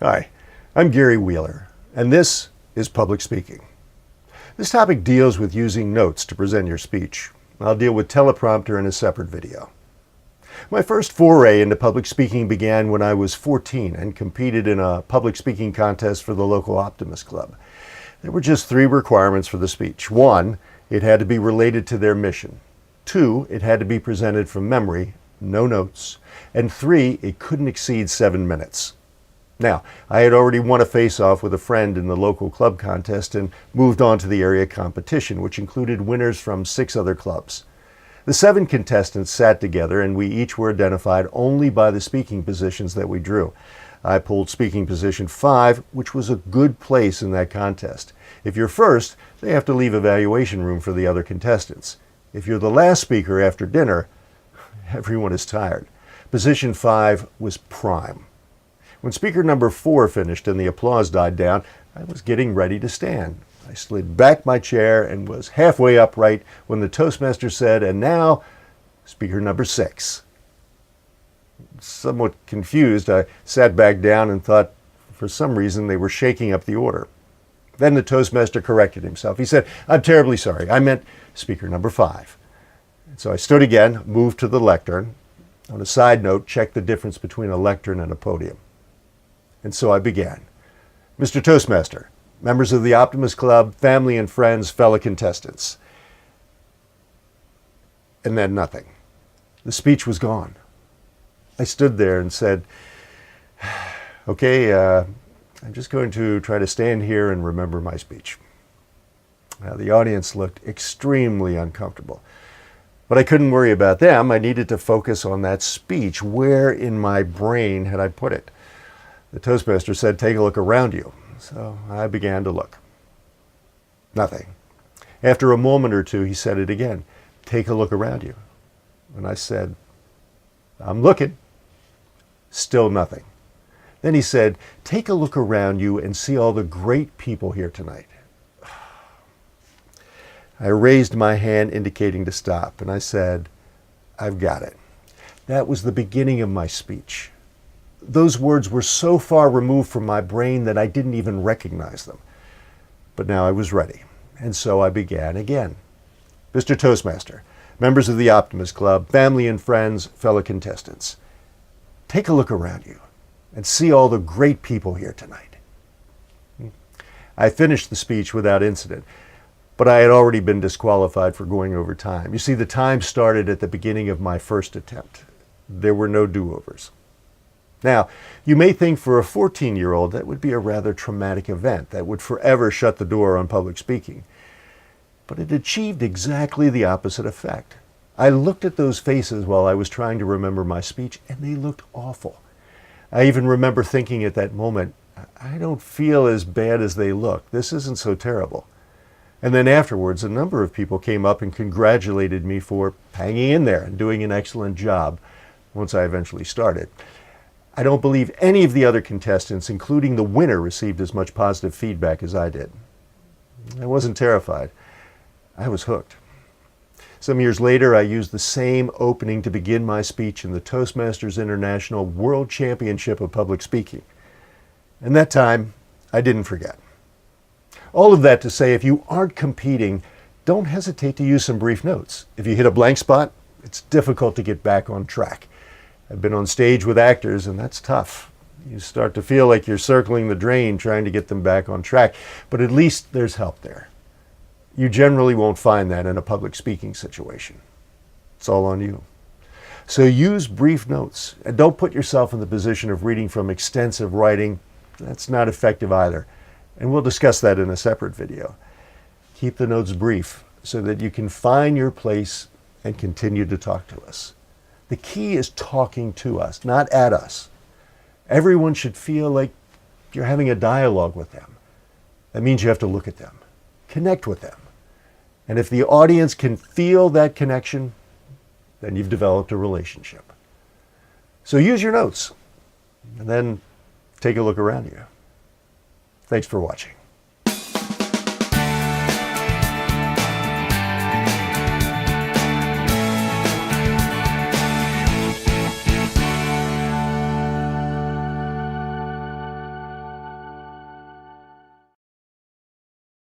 Hi, I'm Gary Wheeler, and this is Public Speaking. This topic deals with using notes to present your speech. I'll deal with teleprompter in a separate video. My first foray into public speaking began when I was 14 and competed in a public speaking contest for the local Optimist Club. There were just 3 requirements for the speech. 1, it had to be related to their mission. 2, it had to be presented from memory, no notes. And 3, it couldn't exceed 7 minutes. Now, I had already won a face-off with a friend in the local club contest and moved on to the area competition, which included winners from 6 other clubs. The 7 contestants sat together and we each were identified only by the speaking positions that we drew. I pulled speaking position 5, which was a good place in that contest. If you're first, they have to leave evaluation room for the other contestants. If you're the last speaker after dinner, everyone is tired. Position 5 was prime. When speaker number 4 finished and the applause died down, I was getting ready to stand. I slid back my chair and was halfway upright when the Toastmaster said, "And now, speaker number 6. Somewhat confused, I sat back down and thought for some reason they were shaking up the order. Then the Toastmaster corrected himself. He said, "I'm terribly sorry. I meant speaker number 5. And so I stood again, moved to the lectern. On a side note, checked the difference between a lectern and a podium. And so I began. Mr. Toastmaster, members of the Optimist Club, family and friends, fellow contestants." And then nothing. The speech was gone. I stood there and said, okay, I'm just going to try to stand here and remember my speech. Now, the audience looked extremely uncomfortable. But I couldn't worry about them. I needed to focus on that speech. Where in my brain had I put it? The Toastmaster said, "Take a look around you." So I began to look. Nothing. After a moment or two, he said it again. "Take a look around you." And I said, "I'm looking." Still nothing. Then he said, "Take a look around you and see all the great people here tonight." I raised my hand indicating to stop, and I said, "I've got it." That was the beginning of my speech. Those words were so far removed from my brain that I didn't even recognize them. But now I was ready, and so I began again. Mr. Toastmaster, members of the Optimist Club, family and friends, fellow contestants, take a look around you and see all the great people here tonight. I finished the speech without incident, but I had already been disqualified for going over time. You see, the time started at the beginning of my first attempt. There were no do-overs. Now, you may think for a 14-year-old that would be a rather traumatic event that would forever shut the door on public speaking. But it achieved exactly the opposite effect. I looked at those faces while I was trying to remember my speech, and they looked awful. I even remember thinking at that moment, I don't feel as bad as they look. This isn't so terrible. And then afterwards, a number of people came up and congratulated me for hanging in there and doing an excellent job once I eventually started. I don't believe any of the other contestants, including the winner, received as much positive feedback as I did. I wasn't terrified. I was hooked. Some years later, I used the same opening to begin my speech in the Toastmasters International World Championship of Public Speaking. And that time, I didn't forget. All of that to say, if you aren't competing, don't hesitate to use some brief notes. If you hit a blank spot, it's difficult to get back on track. I've been on stage with actors, and that's tough. You start to feel like you're circling the drain trying to get them back on track, but at least there's help there. You generally won't find that in a public speaking situation. It's all on you. So use brief notes, and don't put yourself in the position of reading from extensive writing. That's not effective either, and we'll discuss that in a separate video. Keep the notes brief so that you can find your place and continue to talk to us. The key is talking to us, not at us. Everyone should feel like you're having a dialogue with them. That means you have to look at them, connect with them. And if the audience can feel that connection, then you've developed a relationship. So use your notes, and then take a look around you. Thanks for watching.